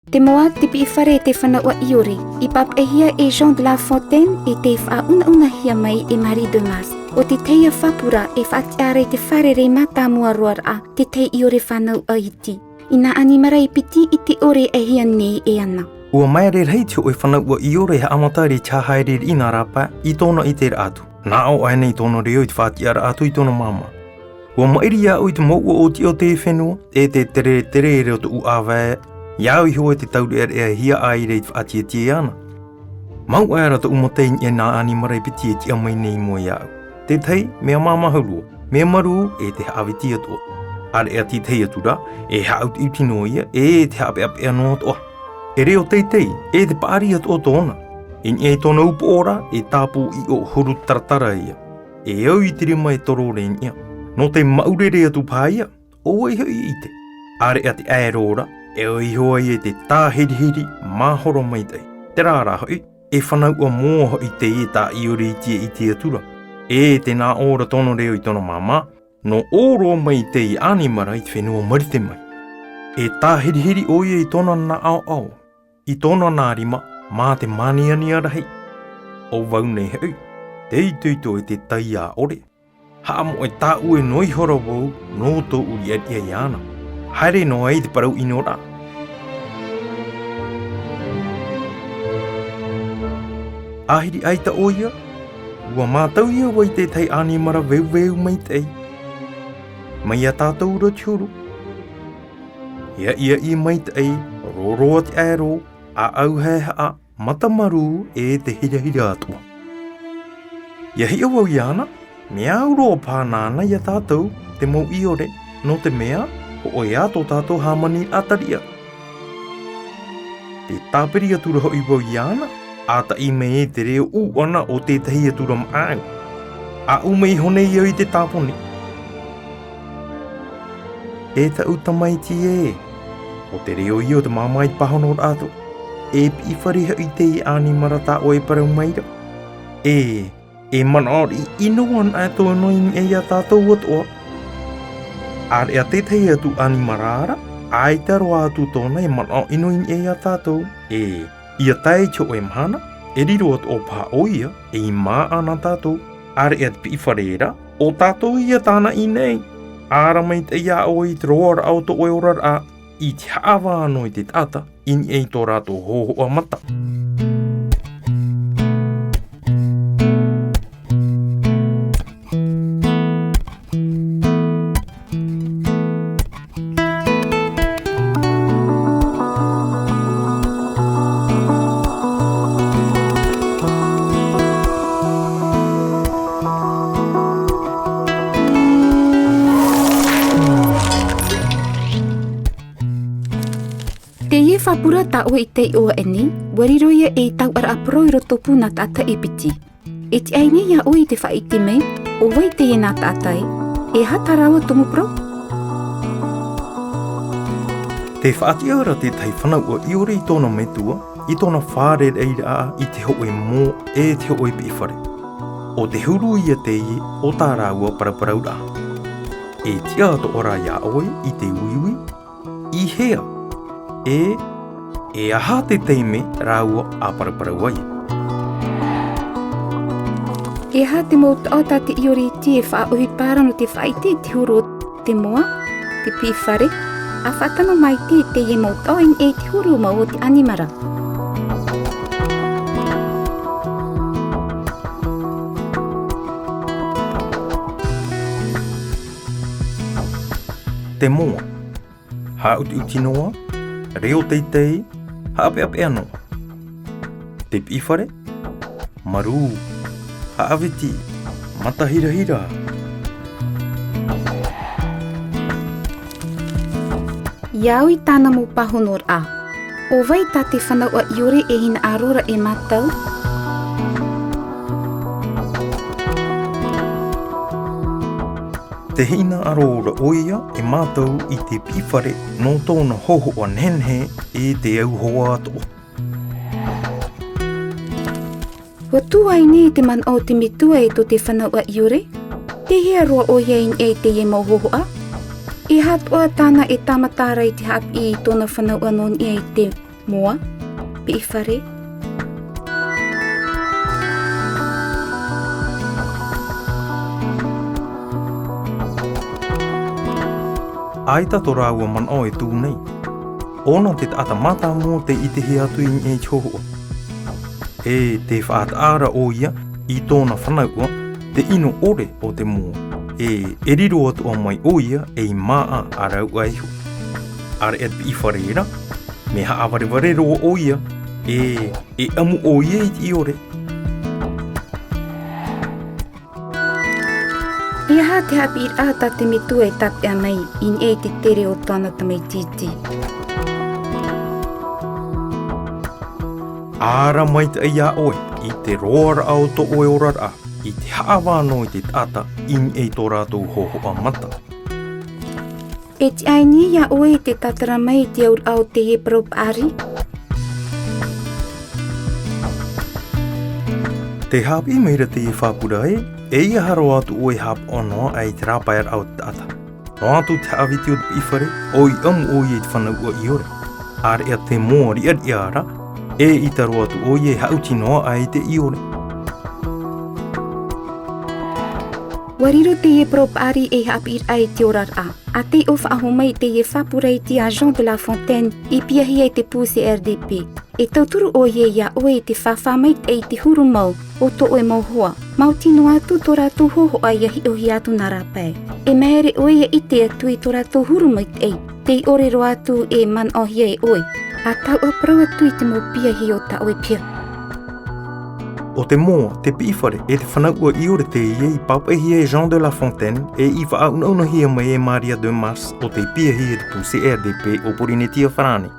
Te moa te pi whare te whanaua iore, I pap e hia e Jean de la Fontaine e te whauna hia mai e Marie de Mas. O te teia whapura e whaatiare te whare rei mata mua roar a te te iore whanau a iti. Ina animara I piti I te ore e hia nei e ana. Ua mai re rei te oi whanaua iore he amatari chahae re ina rapa I tōna I te atu. Nā o aina I tōna reo I te whaatiara atu I tōna mama. Ua mairi ia oi te maua o te o te whenua e te tere e reo te u awae. Iau I hoa te tauri e hia ai rei te whaatia tie ana. Mau aera te umotein e nā animara I piti e tia mai nei mua iau. Te tei mea mamahurua, mea maru e te haawi atua. Are ea ti tei atura e hau te utino ia e te hape ape anō toa. E reo teitei e te paari atua tōna. E tōna upo ora e tāpū I o huru taratara ia. E au I te rima e toro ren ia. No te maurere atu pāia, o e hui I te. Are ea te aerora, e o I hoa I te tāhirihiri mahoro mai tei. Te rāra hoi, e whanaua mō hoi te e tā iore I te atura. E te nā ora tono reo I tōna mama, no oro mai te I animara I te whenua marite mai. E tāhirihiri oia I tōna nā au, I tōna nā rima, mā te maniani arahei. O waunei hei, te I tuito e te tai a ore. Haamo e tā ue noi hora wau, no tō uri aria I ana. Haere no ai te parau inora. Ahiri aita oia, ua mātau ia wai te tai animara veu mai tei. Mai a tātou ratioro. Ia I mai tei, roroa te aero, a auheha a matamaru e te hira atua. Ia hia wau iana, mea uroa pānāna ia tātou, te mau iore, no te mea, o e ato tātou hamani ataria. Te tāpiri atura hoi wau iana, ata I me e te reo ana o te tahi atura maau. A umei hone I au I te tāponi. E ta utamaiti e, o te reo I o te mamai pahono ato, e pi whariha I te I animara tā o e parau maira. E manaori inoan ato noin e ia tātou atoa. Ar ea te tei atu animarara, ai te roa atu tōna e manao inoin e ia tātou. Ia tae cho e mahana, e riro atu o pā oia, e I mā ana tātou. Ar ea te pi whareera, o tātou ia tāna I nei. Ara mai te ia o I te roara au to oe orar a, I te hawa anō I te tata, ini e tō rātou hoho a mata. Te ie whapura ta o I te oa eni, wariroia e tau ara apro I roto puna tata e piti. E te aine ia o I te whaiti mei, o wai te e nā tātai, e hatarawa tumu pro. Te whaati ara te tai whanaua I ore I tōna metua, I tōna whāre reira a I te hoe mō e te hoe pīwhare. O te huru ia te ie o tā rāua paraparaura. E tia ato ora ia oe I te uiui, I hea. E aha te teime rāua a paraparawai. E ha te mōta o tā te iori ti e wha ohi pārano te whaiti te huru te moa, te pīwhare, a whatano mai ti te ie mōta o e te huru mau o te animara. Te moa, ha uti noa, reo teitei, haape ape anō. Te pīwhare, maru, haawiti, matahirahira. Iau I tāna mō pahonor a. O vai tā te whanaua iore e hina arora e mātau. Te hina arora oia e mātou I te pīwhare no tōna hoho a nenhe e te au hoa atoa. Wa tuai ni te man o te mitua e to te whanaua iore, te hea roa oia in e te ie mau hoho a. E hatoa tāna e tamatara I te hapi I tōna whanaua non I te Moa, pe I whare. Ai tato rā ua man o e tū nei. Ona te ata mata mō te I te he atu I e chohoa. E te whaat ara o ia I tōna whanaua te ino ore o te mō. E riro atu o mai o ia e I maa a rau aihu. Are et I whareira, me haaware ro o ia, e amu o ia I ore. Ia ha te hapi I ata te me tue tape a mai in e te tere o tōna tamai titi. Ara mai te ia oe, I te roara au to oe orar a, I te haawano I te tata in e tō rātou hoho a mata. E te aini ia oe te tatara mai te aur au te e prop ari. Te hapi meira te e whapura e ia haro atu oe hap ono ai te rāpair au te ata. No atu te awiti o te iwhare, o I amu o I te whanaua I ore. Are ea te mōri ar I ara, e I taro atu o I e hauti noa ai te I ore. Wariro te e prop ari e hapi ai te orar a. A te o whaaho mai te e whapura I te a Jean de la Fontaine I piahi e te pūse RDP. E tauturu o ie ia oe te whawhamait e te huru mau o to oe mau hoa. Mau tino atu tō rātou hoho ai ahi ohi atu nā rāpai. E maere oe I te atu I tō rātou huru mait ei. Te orero atu e man ohi e oe. A tau a prau atu I te mo piahi o ta oe pia. O te mō, te piwhare, e te whanaua I ore te ia I papahi e Jean de la Fontaine e I whaaunaunohia mai e Maria de Mas o te piahi e te pūse RDP o Porinetia Wharane.